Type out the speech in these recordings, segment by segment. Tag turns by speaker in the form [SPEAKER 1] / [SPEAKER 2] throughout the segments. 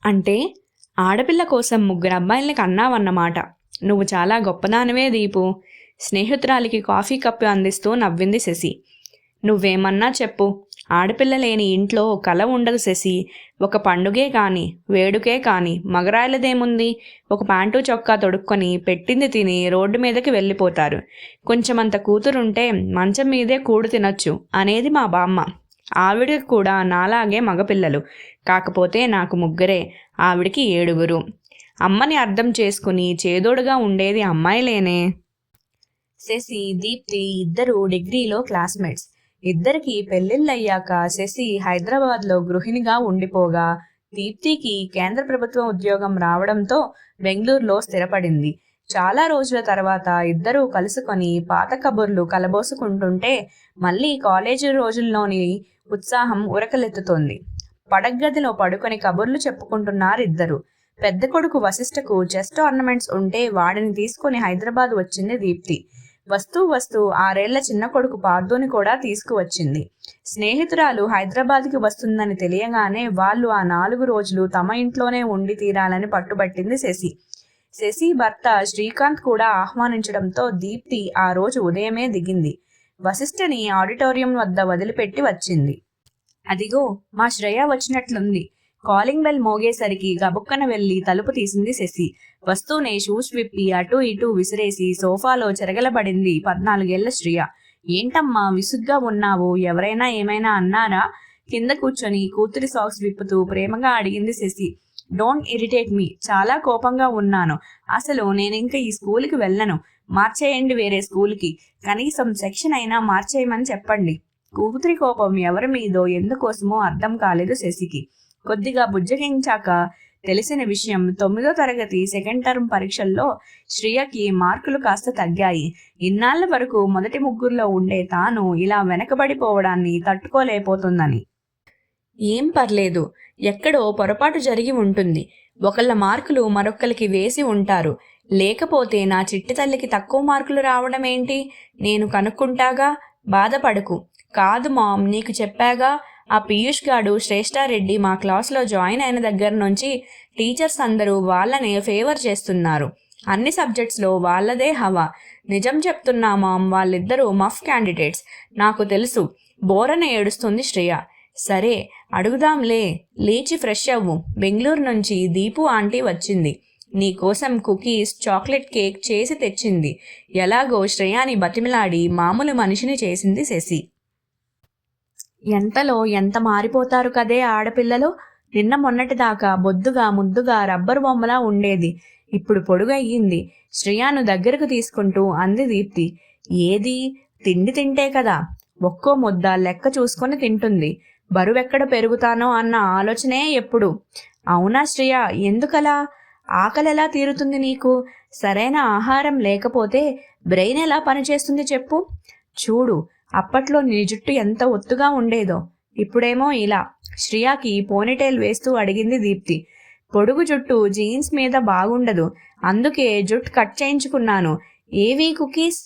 [SPEAKER 1] అంటే ఆడపిల్ల కోసం ముగ్గురు అబ్బాయిల్ని కన్నావన్నమాట. నువ్వు చాలా గొప్పదానివే దీపు. స్నేహితురాలికి కాఫీ కప్పు అందిస్తూ నవ్వింది శశి. నువ్వేమన్నా చెప్పు, ఆడపిల్ల లేని ఇంట్లో కల ఉండదు శశి. ఒక పండుగే కాని వేడుకే కాని మగరాయలదేముంది? ఒక ప్యాంటు చొక్కా తొడుక్కొని పెట్టింది తిని రోడ్డు మీదకి వెళ్ళిపోతారు. కొంచెమంత కూతురుంటే మంచం మీదే కూడు తినొచ్చు అనేది మా బామ్మ. ఆవిడకి కూడా నాలాగే మగపిల్లలు, కాకపోతే నాకు ముగ్గురే, ఆవిడికి 7. అమ్మని అర్థం చేసుకుని చేదోడుగా ఉండేది అమ్మాయిలేనే. శశి, దీప్తి ఇద్దరు డిగ్రీలో క్లాస్మేట్స్. ఇద్దరికి పెళ్ళిళ్ళయ్యాక శశి హైదరాబాద్లో గృహిణిగా ఉండిపోగా, దీప్తికి కేంద్ర ప్రభుత్వ ఉద్యోగం రావడంతో బెంగళూరులో స్థిరపడింది. చాలా రోజుల తర్వాత ఇద్దరూ కలుసుకొని పాత కబుర్లు కలబోసుకుంటుంటే మళ్ళీ కాలేజీ రోజుల్లోని ఉత్సాహం ఉరకలెత్తుతోంది. పడగ్గదిలో పడుకొని కబుర్లు చెప్పుకుంటున్నారిద్దరు. పెద్ద కొడుకు వశిష్ఠకు చెస్ట్ ఆర్నమెంట్స్ ఉంటే వాడిని తీసుకుని హైదరాబాద్ వచ్చింది దీప్తి. వస్తూ 6 ఏళ్ల చిన్న కొడుకు పార్థుని కూడా తీసుకువచ్చింది. స్నేహితురాలు హైదరాబాద్కి వస్తుందని తెలియగానే వాళ్ళు ఆ 4 రోజులు తమ ఇంట్లోనే ఉండి తీరాలని పట్టుబట్టింది శశి. శశి భర్త శ్రీకాంత్ కూడా ఆహ్వానించడంతో దీప్తి ఆ రోజు ఉదయమే దిగింది. వశిష్ఠని ఆడిటోరియం వద్ద వదిలిపెట్టి వచ్చింది. అదిగో మా శ్రేయ వచ్చినట్లుంది. కాలింగ్ బెల్ మోగేసరికి గబుక్కన వెళ్లి తలుపు తీసింది శశి. వస్తూనే షూస్ విప్పి అటూ ఇటూ విసిరేసి సోఫాలో చెరగలబడింది 14 ఏళ్ల శ్రియ. ఏంటమ్మా విసుగ్గా ఉన్నావు? ఎవరైనా ఏమైనా అన్నారా? కింద కూర్చొని కూతురి సాక్స్ విప్పుతూ ప్రేమగా అడిగింది శశి. Don't irritate me. చాలా కోపంగా ఉన్నాను. అసలు నేనింక ఈ స్కూల్కి వెళ్ళను. మార్చేయండి వేరే స్కూల్కి. కనీసం సెక్షన్ అయినా మార్చేయమని చెప్పండి. కూతురి కోపం ఎవరి మీదో ఎందుకోసమో అర్థం కాలేదు శశికి. కొద్దిగా బుజ్జగించాక తెలిసిన విషయం, 9వ తరగతి సెకండ్ టర్మ్ పరీక్షల్లో శ్రియకి మార్కులు కాస్త తగ్గాయి. ఇన్నాళ్ల వరకు మొదటి ముగ్గురులో ఉండే తాను ఇలా వెనకబడిపోవడాన్ని తట్టుకోలేకపోతుందని. ఏం పర్లేదు, ఎక్కడో పొరపాటు జరిగి ఉంటుంది. ఒకళ్ళ మార్కులు మరొకరికి వేసి ఉంటారు. లేకపోతే నా చిట్టి తల్లికి తక్కువ మార్కులు రావడం ఏంటి? నేను కనుక్కుంటాగా, బాధపడకు. కాదు మామ్, నీకు చెప్పాగా, ఆ పీయూష్ గాడు శ్రేష్ఠారెడ్డి మా క్లాస్లో జాయిన్ అయిన దగ్గర నుంచి టీచర్స్ అందరూ వాళ్ళనే ఫేవర్ చేస్తున్నారు. అన్ని సబ్జెక్ట్స్లో వాళ్ళదే హవా. నిజం చెప్తున్నా మామ్, వాళ్ళిద్దరూ మఫ్ క్యాండిడేట్స్. నాకు తెలుసు. బోరన ఏడుస్తుంది శ్రేయ. సరే అడుగుదాంలే, లేచి ఫ్రెష్ అవ్వు. బెంగళూరు నుంచి దీపు ఆంటీ వచ్చింది. నీకోసం కుకీస్, చాక్లెట్ కేక్ చేసి తెచ్చింది. ఎలాగో శ్రేయాని బతిమిలాడి మామూలు మనిషిని చేసింది శశి. ఎంతలో ఎంత మారిపోతారు కదే ఆడపిల్లలు. నిన్న మొన్నటిదాకా బొద్దుగా ముద్దుగా రబ్బరు బొమ్మలా ఉండేది. ఇప్పుడు పొడుగయ్యింది. శ్రేయాను దగ్గరకు తీసుకుంటూ అంది దీప్తి. ఏది? తిండి తింటే కదా. ఒక్కో ముద్ద లెక్క చూసుకొని తింటుంది. బరువెక్కడ పెరుగుతానో అన్న ఆలోచనే ఎప్పుడు. అవునా శ్రేయ, ఎందుకలా? ఆకలెలా తీరుతుంది నీకు? సరైన ఆహారం లేకపోతే బ్రెయిన్ ఎలా పనిచేస్తుంది చెప్పు. చూడు, అప్పట్లో నీ జుట్టు ఎంత ఒత్తుగా ఉండేదో, ఇప్పుడేమో ఇలా. శ్రియాకి పోనీటైల్ వేస్తూ అడిగింది దీప్తి. పొడుగు జుట్టు జీన్స్ మీద బాగుండదు, అందుకే జుట్టు కట్ చేయించుకున్నాను. ఏవి కుకీస్?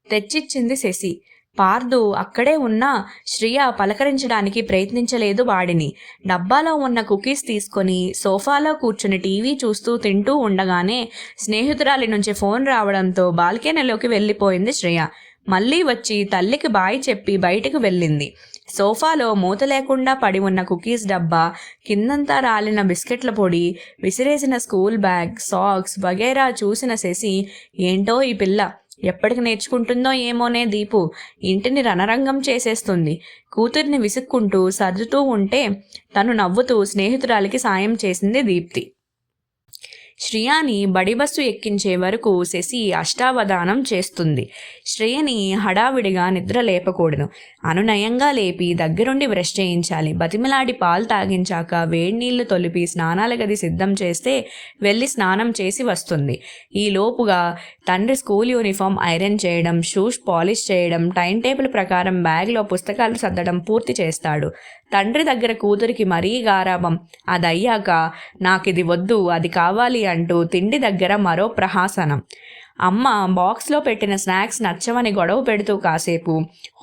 [SPEAKER 1] తెచ్చిచ్చింది శశి. పార్థు అక్కడే ఉన్నా శ్రియ పలకరించడానికి ప్రయత్నించలేదు వాడిని. డబ్బాలో ఉన్న కుకీస్ తీసుకొని సోఫాలో కూర్చుని టీవీ చూస్తూ తింటూ ఉండగానే స్నేహితురాలి నుంచి ఫోన్ రావడంతో బాల్కనీలోకి వెళ్ళిపోయింది శ్రియ. మళ్ళీ వచ్చి తల్లికి బాయ్ చెప్పి బయటకు వెళ్ళింది. సోఫాలో మూత లేకుండా పడి ఉన్న కుకీస్ డబ్బా, కిందంతా రాలిన బిస్కెట్ల పొడి, విసిరేసిన స్కూల్ బ్యాగ్, సాక్స్ వగైరా చూసిన శశి, ఏంటో ఈ పిల్ల ఎప్పటికి నేర్చుకుంటుందో ఏమోనే. దీపు ఇంటిని రణరంగం చేసేస్తుంది. కూతుర్ని విసుక్కుంటూ సర్దుతూ ఉంటే తను నవ్వుతూ స్నేహితురాలికి సాయం చేసింది దీప్తి. శ్రియని బడిబస్సు ఎక్కించే వరకు శశి అష్టావధానం చేస్తుంది. శ్రేయని హడావిడిగా నిద్ర లేపకూడదు. అనునయంగా లేపి దగ్గరుండి బ్రష్ చేయించాలి. బతిమలాడి పాలు తాగించాక వేడినీళ్లు తొలిపి స్నానాల గది సిద్ధం చేస్తే వెళ్ళి స్నానం చేసి వస్తుంది. ఈ లోపుగా తండ్రి స్కూల్ యూనిఫామ్ ఐరన్ చేయడం, షూస్ పాలిష్ చేయడం, టైం టేబుల్ ప్రకారం బ్యాగ్లో పుస్తకాలు సర్దడం పూర్తి చేస్తాడు. తండ్రి దగ్గర కూతురికి మరీ గారాబం. అదయ్యాక నాకిది వద్దు, అది కావాలి అంటూ తిండి దగ్గర మరో ప్రహాసనం. అమ్మ బాక్స్లో పెట్టిన స్నాక్స్ నచ్చవని గొడవ పెడుతూ కాసేపు,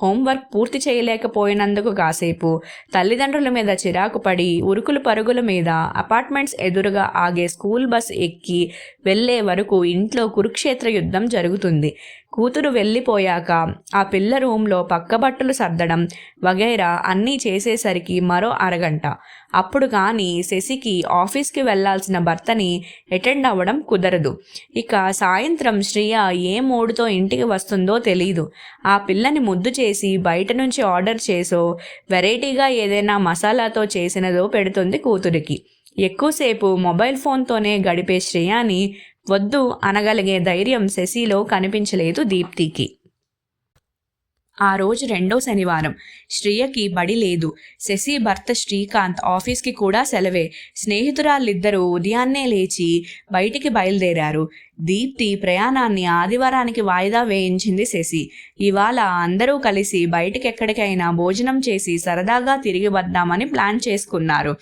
[SPEAKER 1] హోంవర్క్ పూర్తి చేయలేకపోయినందుకు కాసేపు, తల్లిదండ్రుల మీద చిరాకు పడి ఉరుకులు పరుగుల మీద అపార్ట్మెంట్స్ ఎదురుగా ఆగే స్కూల్ బస్ ఎక్కి వెళ్ళే వరకు ఇంట్లో కురుక్షేత్ర యుద్ధం జరుగుతుంది. కూతురు వెళ్ళిపోయాక ఆ పిల్ల రూమ్లో పక్కబట్టలు సర్దడం వగైరా అన్నీ చేసేసరికి మరో అరగంట. అప్పుడు కానీ శశికి ఆఫీస్కి వెళ్లాల్సిన భర్తని అటెండ్ అవ్వడం కుదరదు. ఇక సాయంత్రం శ్రియ ఏ మూడుతో ఇంటికి వస్తుందో తెలీదు. ఆ పిల్లని ముద్దు చేసి బయట నుంచి ఆర్డర్ చేసో వెరైటీగా ఏదైనా మసాలాతో చేసినదో పెడుతుంది కూతురికి. ఎక్కువసేపు మొబైల్ ఫోన్తోనే గడిపే శ్రియాని వద్దు అనగలిగే ధైర్యం శశిలో కనిపించలేదు దీప్తికి. ఆ రోజు రెండో శనివారం. శ్రియకి బడి లేదు. శశి భర్త శ్రీకాంత్ ఆఫీస్కి కూడా సెలవే. స్నేహితురాళ్ళిద్దరూ ఉదయాన్నే లేచి బయటికి బయలుదేరారు. దీప్తి ప్రయాణాన్ని ఆదివారానికి వాయిదా వేయించింది శశి. ఇవాళ అందరూ కలిసి బయటికెక్కడికైనా భోజనం చేసి సరదాగా తిరిగి వద్దామని ప్లాన్ చేసుకున్నారు.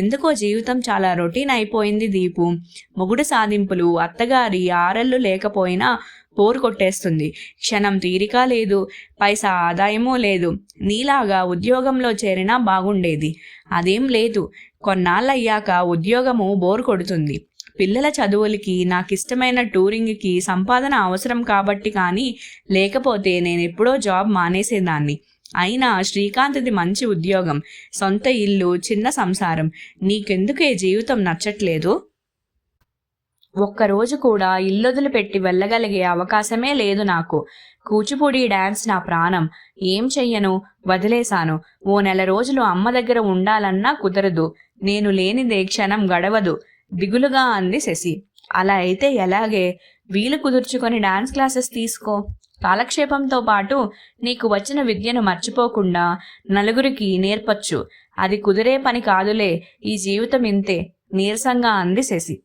[SPEAKER 1] ఎందుకో జీవితం చాలా రొటీన్ అయిపోయింది దీపు. మొగుడు సాధింపులు, అత్తగారి ఆరళ్ళు లేకపోయినా బోర్ కొట్టేస్తుంది. క్షణం తీరిక లేదు, పైసా ఆదాయమూ లేదు. నీలాగా ఉద్యోగంలో చేరినా బాగుండేది. అదేం లేదు. కొన్నాళ్ళయ్యాక ఉద్యోగము బోర్ కొడుతుంది. పిల్లల చదువులకి, నాకిష్టమైన టూరింగ్కి సంపాదన అవసరం కాబట్టి, కానీ లేకపోతే నేనెప్పుడో జాబ్ మానేసేదాన్ని. అయినా శ్రీకాంత్ది మంచి ఉద్యోగం, సొంత ఇల్లు, చిన్న సంసారం. నీకెందుకే జీవితం నచ్చట్లేదు? ఒక్కరోజు కూడా ఇల్లొదిలి పెట్టి వెళ్ళగలిగే అవకాశమే లేదు నాకు. కూచిపూడి డ్యాన్స్ నా ప్రాణం. ఏం చెయ్యను, వదిలేశాను. ఓ నెల రోజులు అమ్మ దగ్గర ఉండాలన్నా కుదరదు. నేను లేనిదే క్షణం గడవదు దిగులుగా అంది శశి. అలా అయితే ఎలాగే? వీలు కుదుర్చుకొని డాన్స్ క్లాసెస్ తీసుకో. కాలక్షేపంతో పాటు నీకు వచ్చిన విద్యను మర్చిపోకుండా నలుగురికి నేర్పచ్చు. అది కుదిరే పని కాదులే. ఈ జీవితం ఇంతే నీరసంగా అంది శశి.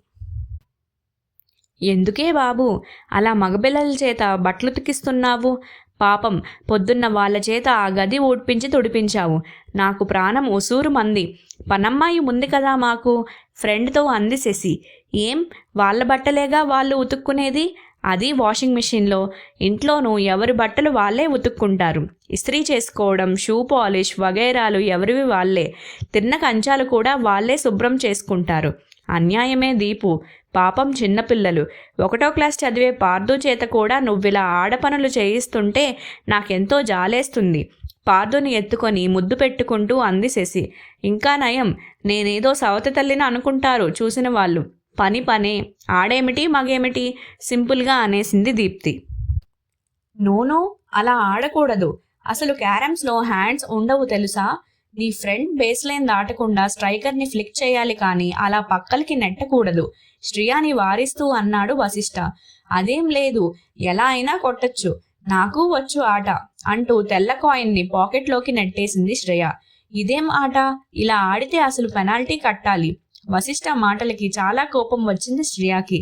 [SPEAKER 1] ఎందుకే బాబు అలా మగపిల్లల చేత బట్టలు ఉతికిస్తున్నావు? పాపం పొద్దున్న వాళ్ళ చేత ఆ గది ఊడ్పించి తుడిపించావు. నాకు ప్రాణం ఉసూరు మంది. పనమ్మాయి ఉంది కదా మాకు, ఫ్రెండ్తో అంది శశి. ఏం వాళ్ళ బట్టలేగా వాళ్ళు ఉతుక్కునేది, అది వాషింగ్ మిషన్లో. ఇంట్లోనూ ఎవరి బట్టలు వాళ్ళే ఉతుక్కుంటారు. ఇస్త్రీ చేసుకోవడం, షూ పాలిష్ వగైరాలు ఎవరివి వాళ్ళే. తిన్న కంచాలు కూడా వాళ్ళే శుభ్రం చేసుకుంటారు. అన్యాయమే దీపు. పాపం చిన్నపిల్లలు. 1వ క్లాస్ చదివే పార్దు చేత కూడా నువ్విలా ఆడపనులు చేయిస్తుంటే నాకెంతో జాలేస్తుంది. పార్దుని ఎత్తుకొని ముద్దు పెట్టుకుంటూ అంది శశి. ఇంకా నయం, నేనేదో సవతి తల్లిని అనుకుంటారు చూసిన వాళ్ళు. పని పనే, ఆడేమిటి మగేమిటి, సింపుల్గా అనేసింది దీప్తి. నోనో, అలా ఆడకూడదు. అసలు క్యారమ్స్లో హ్యాండ్స్ ఉండవు తెలుసా? నీ ఫ్రెండ్ బేస్ లైన్ దాటకుండా స్ట్రైకర్ని ఫ్లిక్ చేయాలి, కానీ అలా పక్కలకి నెట్టకూడదు. శ్రియాని వారిస్తూ అన్నాడు వశిష్ఠ. అదేం లేదు, ఎలా అయినా కొట్టచ్చు, నాకు వచ్చు ఆట అంటూ తెల్ల కాయిన్ని పాకెట్లోకి నెట్టేసింది శ్రేయ. ఇదేం ఆట? ఇలా ఆడితే అసలు పెనాల్టీ కట్టాలి. వశిష్ఠ మాటలకి చాలా కోపం వచ్చింది శ్రియకి.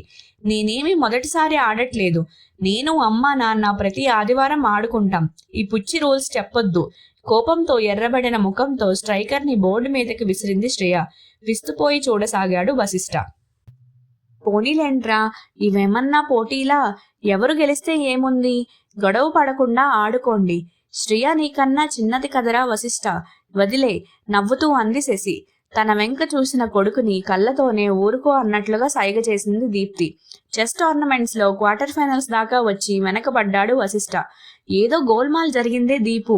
[SPEAKER 1] నేనేమి మొదటిసారి ఆడట్లేదు. నేను, అమ్మ, నాన్న ప్రతి ఆదివారం ఆడుకుంటాం. ఈ పుచ్చి రూల్స్ చెప్పొద్దు. కోపంతో ఎర్రబడిన ముఖంతో స్ట్రైకర్ని బోర్డు మీదకి విసిరింది శ్రేయ. విస్తుపోయి చూడసాగాడు వశిష్ఠ. పోనీలేంట్రా, ఇవేమన్నా పోటీలా? ఎవరు గెలిస్తే ఏముంది? గొడవ పడకుండా ఆడుకోండి. శ్రియ నీకన్నా చిన్నది కదరా వశిష్ఠ, వదిలే నవ్వుతూ అంది శశి. తన వెంక చూసిన కొడుకుని కళ్ళతోనే ఊరుకో అన్నట్లుగా సైగ చేసింది దీప్తి. చెస్ టోర్నమెంట్స్లో క్వార్టర్ ఫైనల్స్ దాకా వచ్చి వెనకబడ్డాడు వశిష్ఠ. ఏదో గోల్మాల్ జరిగిందే దీపు.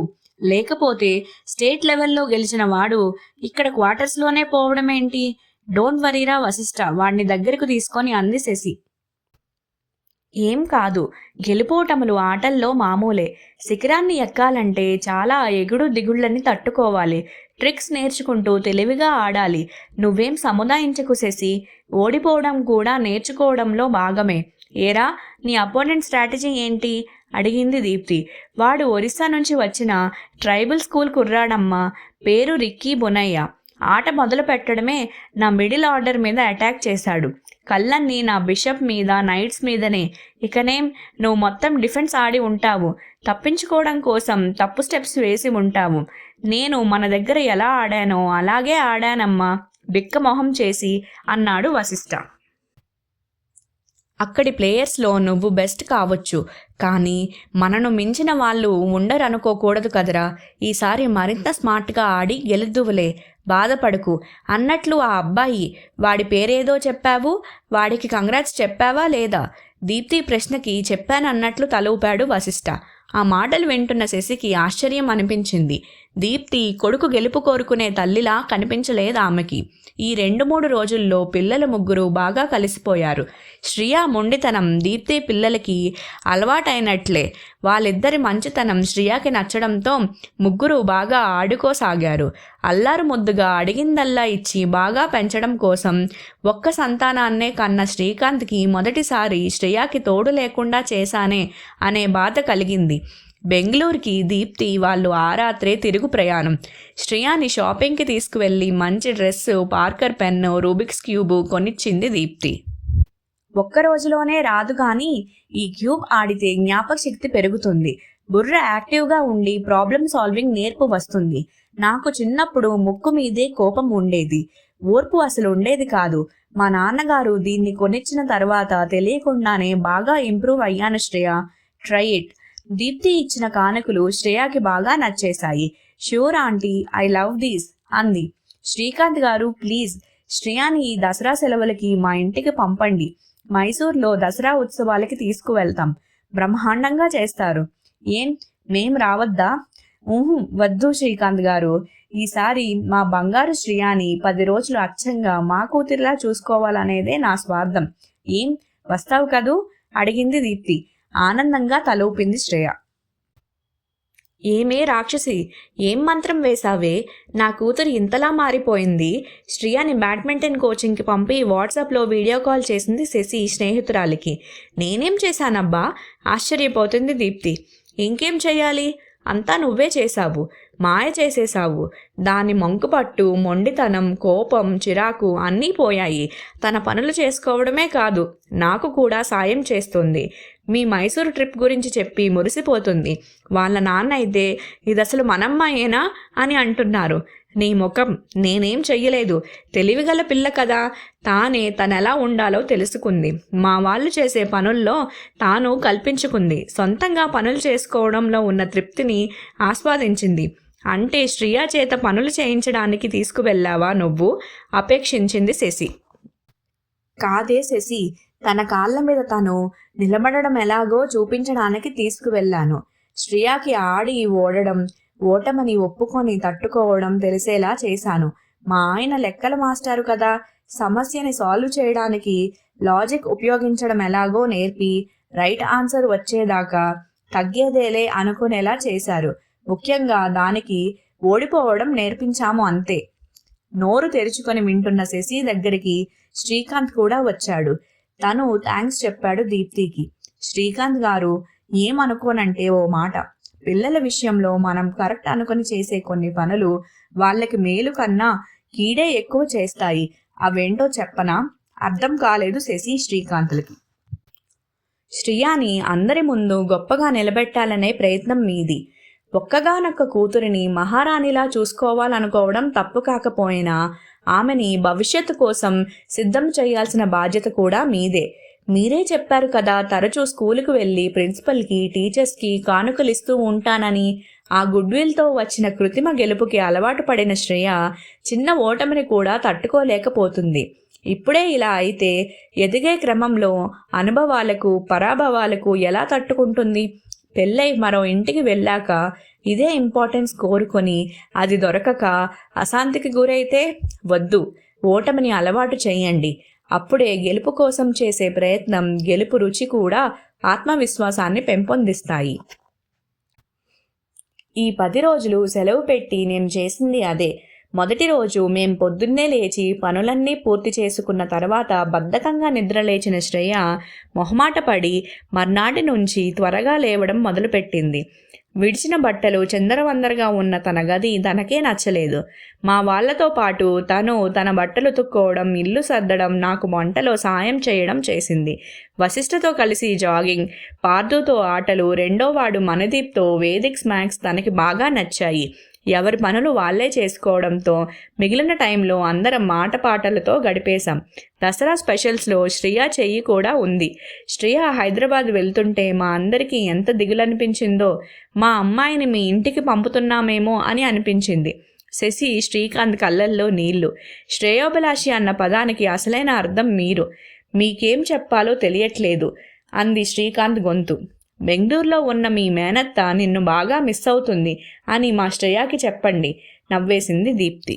[SPEAKER 1] లేకపోతే స్టేట్ లెవెల్లో గెలిచిన వాడు ఇక్కడ క్వార్టర్స్లోనే పోవడమేంటి? డోంట్ వరీరా వశిష్ఠ, వాడిని దగ్గరకు తీసుకొని అంది శశి. ఏం కాదు, గెలుపోటములు ఆటల్లో మామూలే. శిఖరాన్ని ఎక్కాలంటే చాలా ఎగుడు దిగుళ్ళని తట్టుకోవాలి. ట్రిక్స్ నేర్చుకుంటూ తెలివిగా ఆడాలి. నువ్వేం సముదాయించకు శశి, ఓడిపోవడం కూడా నేర్చుకోవడంలో భాగమే. ఏరా, నీ అపోనెంట్ స్ట్రాటజీ ఏంటి? అడిగింది దీప్తి. వాడు ఒరిస్సా నుంచి వచ్చిన ట్రైబల్ స్కూల్ కుర్రాడమ్మా. పేరు రిక్కీ బొనయ్య. ఆట మొదలు పెట్టడమే నా మిడిల్ ఆర్డర్ మీద అటాక్ చేశాడు. కళ్ళన్నీ నా బిషప్ మీద, నైట్స్ మీదనే. ఇకనేం నువ్వు మొత్తం డిఫెన్స్ ఆడి ఉంటావు. తప్పించుకోవడం కోసం తప్పు స్టెప్స్ వేసి ఉంటావు. నేను మన దగ్గర ఎలా ఆడానో అలాగే ఆడానమ్మా, బిక్క మొహం చేసి అన్నాడు వశిష్ఠ. అక్కడి ప్లేయర్స్లో నువ్వు బెస్ట్ కావచ్చు, కానీ మనను మించిన వాళ్ళు ఉండరనుకోకూడదు కదరా. ఈసారి మరింత స్మార్ట్గా ఆడి గెలుద్దువులే, బాధపడకు. అన్నట్లు ఆ అబ్బాయి, వాడి పేరేదో చెప్పావు, వాడికి కంగ్రాట్స్ చెప్పావా లేదా? దీప్తి ప్రశ్నకి చెప్పానన్నట్లు తల ఊపాడు వశిష్ఠ. ఆ మాటలు వింటున్న శశికి ఆశ్చర్యం అనిపించింది. దీప్తి కొడుకు గెలుపు కోరుకునే తల్లిలా కనిపించలేదు ఆమెకి. ఈ 2-3 రోజుల్లో పిల్లలు ముగ్గురు బాగా కలిసిపోయారు. శ్రియా మొండితనం దీప్తి పిల్లలకి అలవాటైనట్లే. వాళ్ళిద్దరి మంచితనం శ్రియాకి నచ్చడంతో ముగ్గురు బాగా ఆడుకోసాగారు. అల్లారు ముద్దుగా అడిగిందల్లా ఇచ్చి బాగా పెంచడం కోసం ఒక్క సంతానాన్నే కన్న శ్రీకాంత్కి మొదటిసారి శ్రియాకి తోడు లేకుండా చేశానే అనే బాధ కలిగింది. బెంగళూరుకి దీప్తి వాళ్ళు ఆ రాత్రే తిరుగు ప్రయాణం. శ్రియాని షాపింగ్కి తీసుకువెళ్ళి మంచి dress, Parker pen, Rubik's cube కొనిచ్చింది దీప్తి. ఒక్క రోజులోనే రాదు కానీ ఈ క్యూబ్ ఆడితే జ్ఞాపక శక్తి పెరుగుతుంది, బుర్ర యాక్టివ్గా ఉండి ప్రాబ్లం సాల్వింగ్ నేర్పు వస్తుంది. నాకు చిన్నప్పుడు ముక్కు మీదే కోపం ఉండేది, ఓర్పు అసలు ఉండేది కాదు. మా నాన్నగారు దీన్ని కొనిచ్చిన తర్వాత తెలియకుండానే బాగా ఇంప్రూవ్ అయ్యాను శ్రేయ, ట్రై ఇట్. దీప్తి ఇచ్చిన కానుకలు శ్రేయాకి బాగా నచ్చేశాయి. Sure aunty, I love these అంది. శ్రీకాంత్ గారు, ప్లీజ్ శ్రేయాని ఈ దసరా సెలవులకి మా ఇంటికి పంపండి. మైసూర్లో దసరా ఉత్సవాలకి తీసుకువెళ్తాం, బ్రహ్మాండంగా చేస్తారు. ఏం మేం రావద్దా? వద్దు శ్రీకాంత్ గారు, ఈసారి మా బంగారు శ్రేయాని 10 రోజులు అచ్చంగా మా కూతురిలా చూసుకోవాలనేదే నా స్వార్థం. ఏం వస్తావు కదూ అడిగింది దీప్తి. ఆనందంగా తలూపింది శ్రేయ. ఏమే రాక్షసి, ఏం మంత్రం వేశావే? నా కూతురు ఇంతలా మారిపోయింది. శ్రియాని బ్యాడ్మింటన్ కోచింగ్కి పంపి వాట్సాప్లో వీడియో కాల్ చేసింది శశి స్నేహితురాలికి. నేనేం చేశానబ్బా? ఆశ్చర్యపోతుంది దీప్తి. ఇంకేం చెయ్యాలి, అంతా నువ్వే చేశావు, మాయ చేసేశావు. దాని మంకుపట్టు, మొండితనం, కోపం, చిరాకు అన్నీ పోయాయి. తన పనులు చేసుకోవడమే కాదు, నాకు కూడా సాయం చేస్తుంది. మీ మైసూరు ట్రిప్ గురించి చెప్పి మురిసిపోతుంది. వాళ్ళ నాన్న అయితే ఇదసలు మనమ్మాయేనా అని అంటున్నారు. నీ ముఖం, నేనేం చెయ్యలేదు. తెలివిగల పిల్ల కదా, తానే తనెలా ఉండాలో తెలుసుకుంది. మా వాళ్ళు చేసే పనుల్లో తాను కల్పించుకుంది. సొంతంగా పనులు చేసుకోవడంలో ఉన్న తృప్తిని ఆస్వాదించింది. అంటే శ్రియా చేత పనులు చేయించడానికి తీసుకువెళ్ళావా నువ్వు? అపేక్షించింది శశి. కాదే శశి, తన కాళ్ళ మీద తను నిలబడడం ఎలాగో చూపించడానికి తీసుకువెళ్ళాను. శ్రియాకి ఆడి ఓడడం, ఓటమని ఒప్పుకొని తట్టుకోవడం తెలిసేలా చేశాను. మా ఆయన లెక్కల మాస్టారు కదా, సమస్యని సాల్వ్ చేయడానికి లాజిక్ ఉపయోగించడం ఎలాగో నేర్పి రైట్ ఆన్సర్ వచ్చేదాకా తగ్గేదేలే అనుకునేలా చేశారు. ముఖ్యంగా దానికి ఓడిపోవడం నేర్పించాము అంతే. నోరు తెరుచుకొని వింటున్న శశి దగ్గరికి శ్రీకాంత్ కూడా వచ్చాడు. తను థ్యాంక్స్ చెప్పాడు దీప్తికి. శ్రీకాంత్ గారు, ఏమనుకోనంటే ఓ మాట, పిల్లల విషయంలో మనం కరెక్ట్ అనుకుని చేసే కొన్ని పనులు వాళ్ళకి మేలు కన్నా కీడే ఎక్కువ చేస్తాయి. అవేంటో చెప్పనా? అర్థం కాలేదు శశి శ్రీకాంత్లకి. శ్రియాని అందరి ముందు గొప్పగా నిలబెట్టాలనే ప్రయత్నం మీది. ఒక్కగానొక్క కూతురిని మహారాణిలా చూసుకోవాలనుకోవడం తప్పు కాకపోయినా ఆమెని భవిష్యత్తు కోసం సిద్ధం చేయాల్సిన బాధ్యత కూడా మీదే. మీరే చెప్పారు కదా తరచూ స్కూలుకు వెళ్ళి ప్రిన్సిపల్కి, టీచర్స్కి కానుకలిస్తూ ఉంటానని. ఆ గుడ్విల్తో వచ్చిన కృత్రిమ గెలుపుకి అలవాటు పడిన శ్రేయ చిన్న ఓటమిని కూడా తట్టుకోలేకపోతుంది. ఇప్పుడే ఇలా అయితే ఎదిగే క్రమంలో అనుభవాలకు, పరాభవాలకు ఎలా తట్టుకుంటుంది? పెళ్ళై మరో ఇంటికి వెళ్ళాక ఇదే ఇంపార్టెన్స్ కోరుకొని అది దొరకక అశాంతికి గురైతే వద్దు, ఓటమిని అలవాటు చేయండి. అప్పుడే గెలుపు కోసం చేసే ప్రయత్నం, గెలుపు రుచి కూడా ఆత్మవిశ్వాసాన్ని పెంపొందిస్తాయి. ఈ 10 రోజులు సెలవు పెట్టి నేను చేసింది అదే. మొదటి రోజు మేం పొద్దున్నే లేచి పనులన్నీ పూర్తి చేసుకున్న తర్వాత బద్ధకంగా నిద్రలేచిన శ్రేయ మొహమాటపడి మర్నాటి నుంచి త్వరగా లేవడం మొదలుపెట్టింది. విడిచిన బట్టలు చిందరవందరగా ఉన్న తన గది తనకే నచ్చలేదు. మా వాళ్లతో పాటు తను తన బట్టలు ఉతుక్కోవడం, ఇల్లు సర్దడం, నాకు వంటలో సాయం చేయడం చేసింది. వశిష్ఠతో కలిసి జాగింగ్, పార్థుతో ఆటలు, రెండోవాడు మనదీప్తో వేదిక్ స్నాక్స్ తనకి బాగా నచ్చాయి. ఎవరి పనులు వాళ్ళే చేసుకోవడంతో మిగిలిన టైంలో అందరం మాటపాటలతో గడిపేశాం. దసరా స్పెషల్స్లో శ్రియ చెయ్యి కూడా ఉంది. శ్రియ హైదరాబాద్ వెళ్తుంటే మా అందరికీ ఎంత దిగులనిపించిందో. మా అమ్మాయిని మీ ఇంటికి పంపుతున్నామేమో అని అనిపించింది. శశి శ్రీకాంత్ కళ్ళల్లో నీళ్లు. శ్రేయోభిలాషి అన్న పదానికి అసలైన అర్థం మీరు. మీకేం చెప్పాలో తెలియట్లేదు అంది శ్రీకాంత్ గొంతు. బెంగళూరులో ఉన్న మీ మేనత్త నిన్ను బాగా మిస్ అవుతుంది అని మా శ్రేయాకి చెప్పండి నవ్వేసింది దీప్తి.